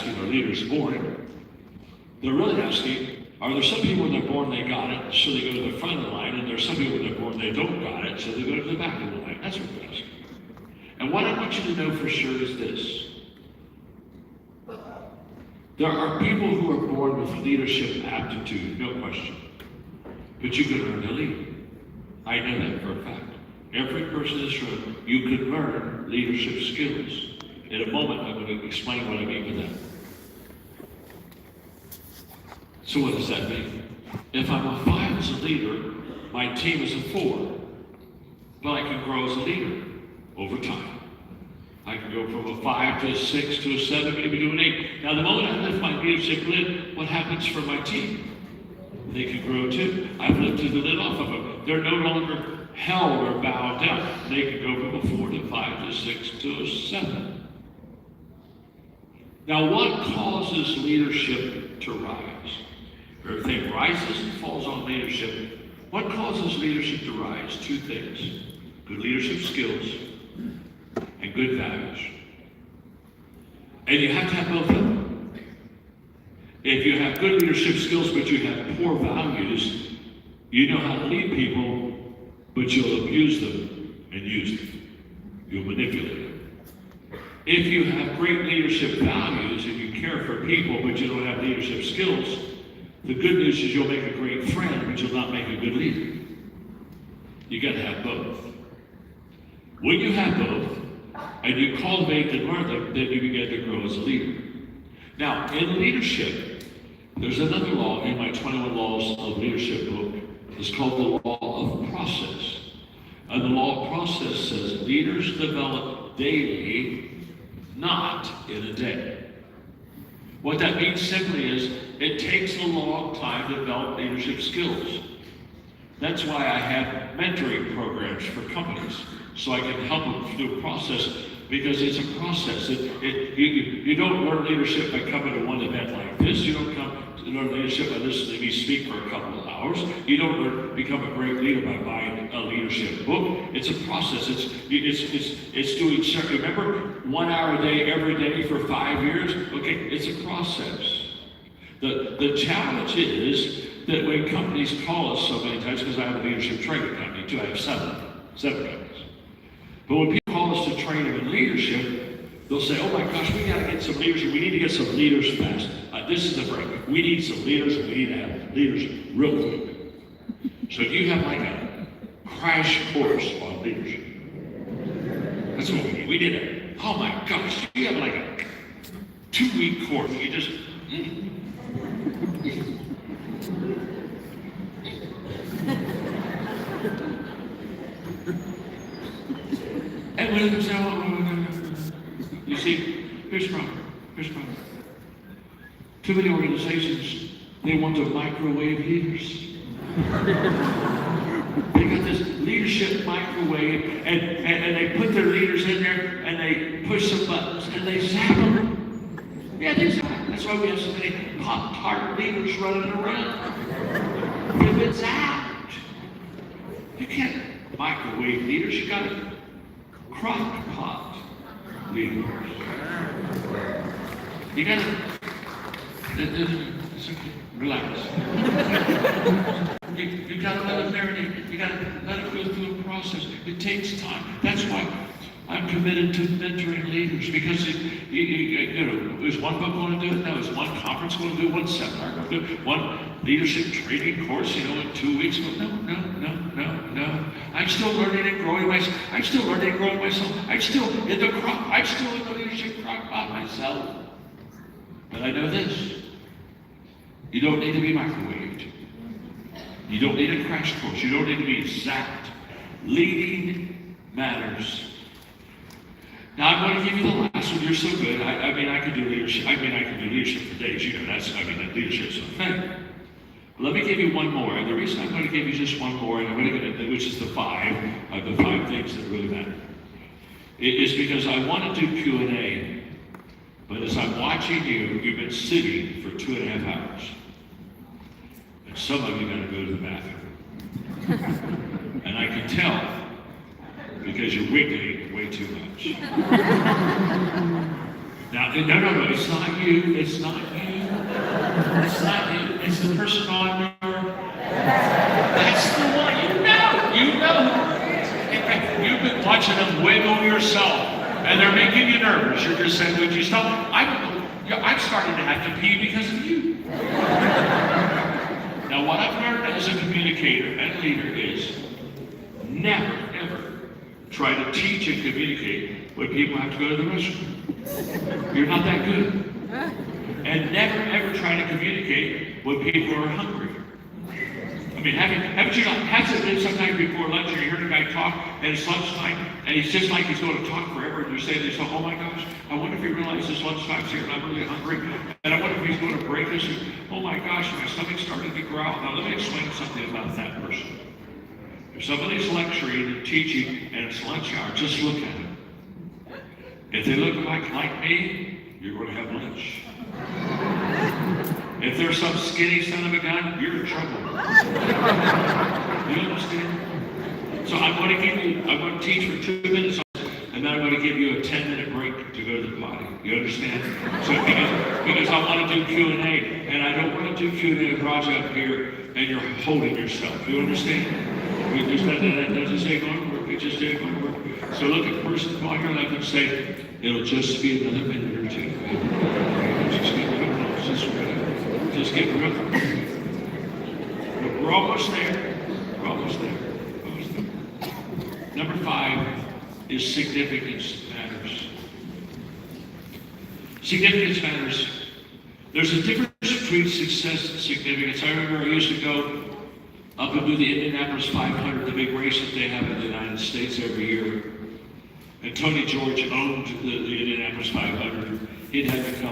asking, are leaders born? They're really asking, are there some people when they're born they got it, so they go to the front of the line, and there's some people when they're born they don't got it, so they go to the back of the line. That's what they're asking. And what I want you to know for sure is this. There are people who are born with leadership aptitude, no question. But you can learn to lead. I know that for a fact. Every person in this room, you can learn leadership skills. In a moment, I'm going to explain what I mean by that. So what does that mean? If I'm a 5 as a leader, my team is a 4. But I can grow as a leader over time. I can go from a 5 to a 6 to a 7, maybe to an 8. Now, the moment I lift my leadership lid, what happens for my team? They can grow too. I've lifted the lid off of them. They're no longer held or bowed down. They can go from a 4 to 5 to 6 to a 7. Now, what causes leadership to rise? Everything rises and falls on leadership. What causes leadership to rise? 2 things. Good leadership skills and good values. And you have to have both of them. If you have good leadership skills but you have poor values, you know how to lead people, but you'll abuse them and use them. You'll manipulate them. If you have great leadership values and you care for people but you don't have leadership skills, the good news is you'll make a great friend, but you'll not make a good leader. You got to have both. When you have both, and you cultivate and learn them, then you begin to grow as a leader. Now, in leadership, there's another law in my 21 Laws of Leadership book. It's called the law of process. And the law of process says leaders develop daily, not in a day. What that means simply is it takes a long time to develop leadership skills. That's why I have mentoring programs for companies, so I can help them through a process, because it's a process. You don't learn leadership by coming to one event like this. You don't come to learn leadership by listening to me speak for a couple of hours. You don't become a great leader by buying a leadership book. It's a process. It's doing certain. Remember, 1 hour a day, every day for 5 years? Okay, it's a process. The challenge is that when companies call us so many times, because I have a leadership training company too, I have seven companies. But when people call us to train them in leadership, they'll say, oh my gosh, we got to get some leadership. We need to get some leaders fast. This is the break. We need some leaders, and we need to have leaders real quick. So you have like a crash course on leadership. That's what we need. We did it. Oh my gosh, you have like a 2-week course. You just... And when it comes you see, here's the problem. Too many organizations, they want to microwave leaders. They got this leadership microwave, and they put their leaders in there, and they push some buttons, and they zap them. Yeah, they zap them. That's why we have so many Pop-Tart leaders running around. They've been zapped. You can't microwave leaders. You got to crock pot leaders. You got to relax. You got to let it marinate. You got to let it go through a process. It takes time. That's why I'm committed to mentoring leaders, because is one book going to do it? No. Is one conference going to do it? One seminar going to do it? One leadership training course, in 2 weeks? No. I'm still learning and growing myself. I'm still in the leadership crock pot myself. But I know this. You don't need to be microwaved. You don't need a crash course. You don't need to be zapped. Leading matters. Now I'm going to give you the last one. You're so good. I could do leadership. I could do leadership for days. That leadership's a thing. Let me give you one more. And the reason I'm going to give you just one more, which is the five things that really matter, is because I want to do Q&A. But as I'm watching you've been sitting for 2.5 hours. And some of you got to go to the bathroom. And I can tell because you're wiggling way too much. Now, no, it's not you. It's not you. It's not you. It's the person on your. That's the one. You know. In fact, you've been watching them wiggle yourself, and they're making you nervous. You're just saying, would you stop? I'm starting to have to pee because of you. Now, what I've learned as a communicator and leader is never, ever try to teach and communicate when people have to go to the restroom. You're not that good. And never, ever try to communicate when people are hungry. I mean, haven't you not, hasn't it been sometimes before lunch and you heard a guy talk and it's lunchtime and he's just like he's going to talk forever and you say to yourself, oh my gosh, I wonder if he realizes lunchtime's here and I'm really hungry and I wonder if he's going to break us. And, oh my gosh, my stomach's starting to growl. Now let me explain something about that person. If somebody's lecturing and teaching and it's lunch hour, just look at them. If they look like me, you're going to have lunch. If there's some skinny son of a gun, you're in trouble. You understand? So I'm going to teach for 2 minutes, and then I'm going to give you a 10-minute break to go to the potty. You understand? So because I want to do Q&A, and I don't want to do Q&A with Raja up here, and you're holding yourself. You understand? That doesn't say going to work. It just didn't go to work. So look at the person on your left and say, it'll just be another minute or two. Just get rid of it. But we're almost there. We're almost there. Almost there. Number 5 is significance matters. Significance matters. There's a difference between success and significance. I remember I used to go up and do the Indianapolis 500, the big race that they have in the United States every year. And Tony George owned the Indianapolis 500. He'd had to come